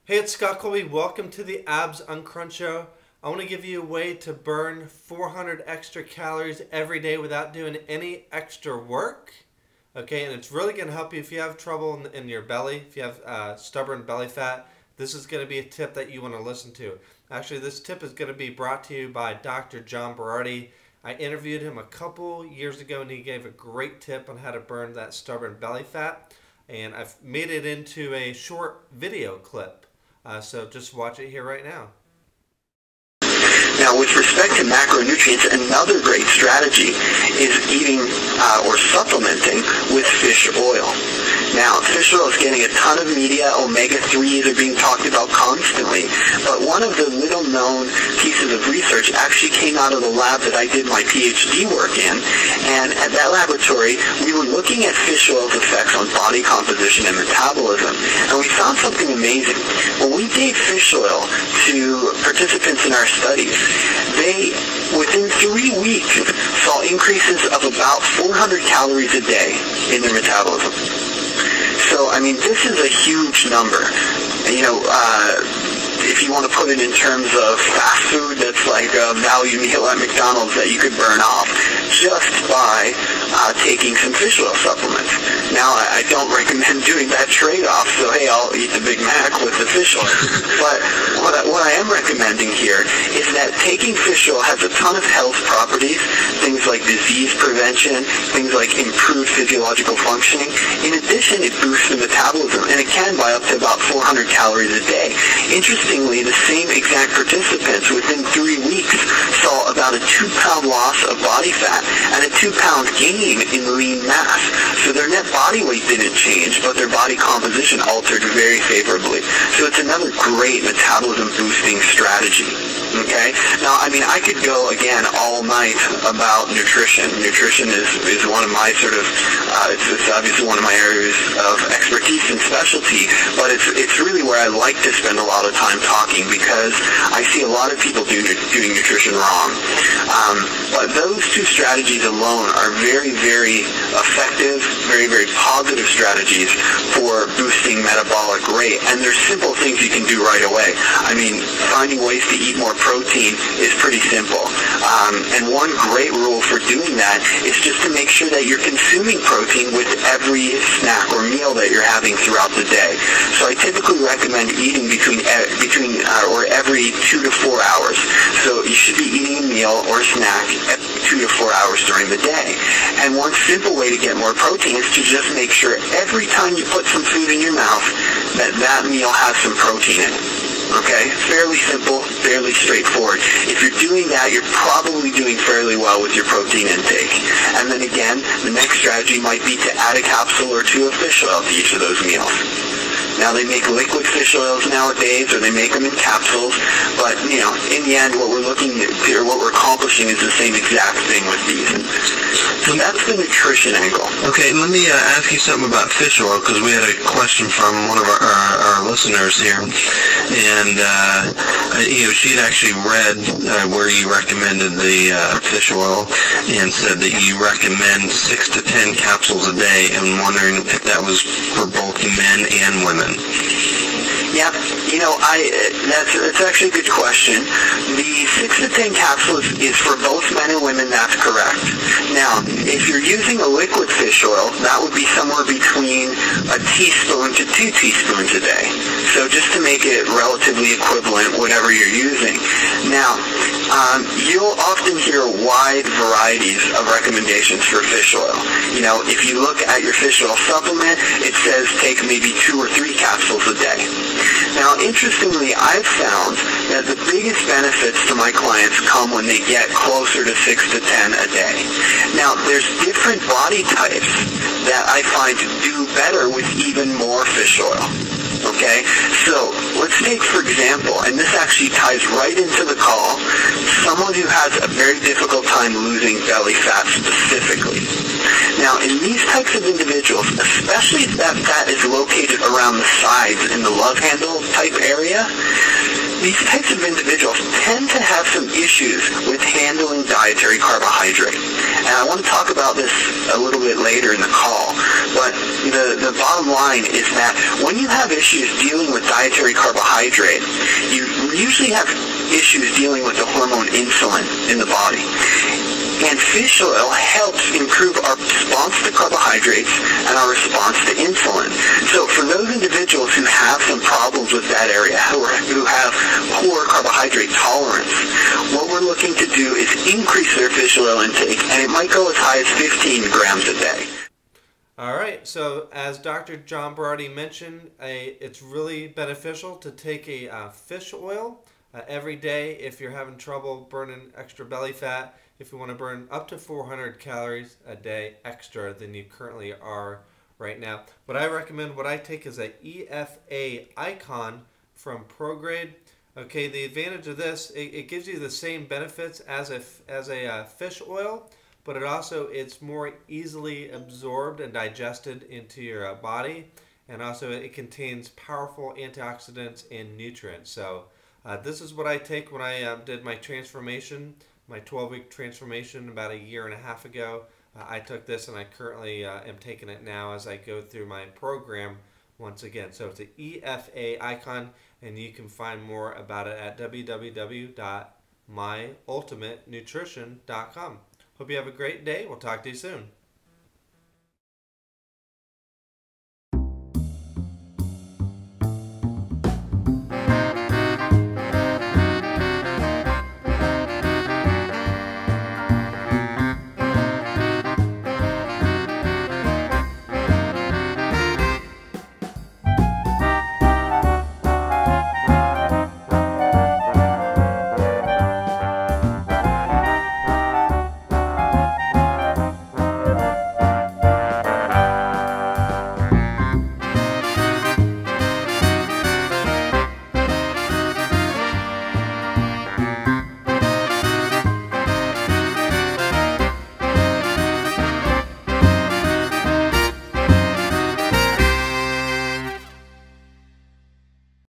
Hey, it's Scott Colby. Welcome to the Abs Uncrunch Show. I want to give you a way to burn 400 extra calories every day without doing any extra work. Okay, and it's really going to help you if you have trouble in your belly, if you have stubborn belly fat. This is going to be a tip that you want to listen to. Actually, this tip is going to be brought to you by Dr. John Berardi. I interviewed him a couple years ago and he gave a great tip on how to burn that stubborn belly fat. And I've made it into a short video clip. So just watch it here right now. Now, with respect to macronutrients, another great strategy is eating or supplementing with fish oil. Now, fish oil is getting a ton of media. Omega-3s are being talked about constantly. But one of the little-known pieces of research actually came out of the lab that I did my PhD work in. And at that laboratory, we were looking at fish oil's effects on body composition and metabolism. And we found something amazing. When we gave fish oil to participants in our studies, they, within 3 weeks, saw increases of about 400 calories a day in their metabolism. So, I mean, this is a huge number. You know, if you want to put it in terms of fast food, that's like a value meal at McDonald's that you could burn off just by taking some fish oil supplements. Now, I don't recommend doing that trade-off, so hey, I'll eat the Big Mac with the fish oil. But what I am recommending here is that taking fish oil has a ton of health properties, things like disease prevention, things like improved physiological functioning. In addition, it boosts the metabolism, and it can by up to about 400 calories a day. Interestingly, the same exact participants within 3 weeks saw about a 2-pound loss of body fat and a 2-pound gain in lean mass. So their net body weight didn't change, but their body composition altered very favorably. So it's another great metabolism boosting strategy. Okay? Now, I mean, I could go, again, all night about nutrition. Nutrition is one of my sort of, it's obviously one of my areas of expertise and specialty, but it's really where I like to spend a lot of time talking because I see a lot of people doing nutrition wrong. But those two strategies alone are very, very effective, very, very positive strategies for boosting metabolic rate. And they're simple things you can do right away. I mean, finding ways to eat more protein is pretty simple. And one great rule for doing that is just to make sure that you're consuming protein with every snack or meal that you're having throughout the day. So I typically recommend eating every 2 to 4 hours. So you should be eating a meal or a snack every 2 to 4 hours during the day. And one simple way to get more protein is to just make sure every time you put some food in your mouth that meal has some protein in it. Okay? Fairly simple, fairly straightforward. If you're doing that, you're probably doing fairly well with your protein intake. And then again, the next strategy might be to add a capsule or two of fish oil to each of those meals. Now, they make liquid fish oils nowadays, or they make them in capsules, but, you know, in the end, what we're looking at, or what we're accomplishing is the same exact thing with these. So that's the nutrition angle. Okay, let me ask you something about fish oil, because we had a question from one of our listeners here, and, you know, she had actually read where you recommended the fish oil, and said that you recommend 6 to 10 capsules a day, and wondering if that was for both men and women. Yeah, you know, that's actually a good question. The 6 to 10 capsules is for both men and women, that's correct. Now, if you're using a liquid fish oil, that would be somewhere between a teaspoon to 2 teaspoons a day. So just to make it relatively equivalent, whatever you're using. Now, you'll often hear wide varieties of recommendations for fish oil. You know, if you look at your fish oil supplement, it says take maybe 2 or 3 capsules a day. Now, interestingly, I've found that the biggest benefits to my clients come when they get closer to 6 to 10 a day. Now, there's different body types that I find do better with even more fish oil. Okay, so let's take, for example, and this actually ties right into the call, someone who has a very difficult time losing belly fat specifically. Now, in these types of individuals, especially if that fat is located around the sides in the love handle type area, these types of individuals tend to have some issues with handling dietary carbohydrate. And I want to talk about this a little bit later in the call, but the bottom line is that when you have issues dealing with dietary carbohydrate, you usually have issues dealing with the hormone insulin in the body. And fish oil helps improve our response to carbohydrates and our response to insulin. So for those individuals who have some problems with that area, who have poor carbohydrate tolerance, what we're looking to do is increase their fish oil intake, and it might go as high as 15 grams a day. All right, so as Dr. John Berardi mentioned, it's really beneficial to take a fish oil every day if you're having trouble burning extra belly fat. If you want to burn up to 400 calories a day extra than you currently are right now. What I recommend, what I take is a EFA Icon from ProGrade. Okay, the advantage of this, it gives you the same benefits as a fish oil, but it's more easily absorbed and digested into your body, and also it contains powerful antioxidants and nutrients. So this is what I take when I did my transformation, my 12-week transformation about a year and a half ago. I took this, and I currently am taking it now as I go through my program once again. So it's an EFA Icon, and you can find more about it at www.myultimatenutrition.com. Hope you have a great day. We'll talk to you soon.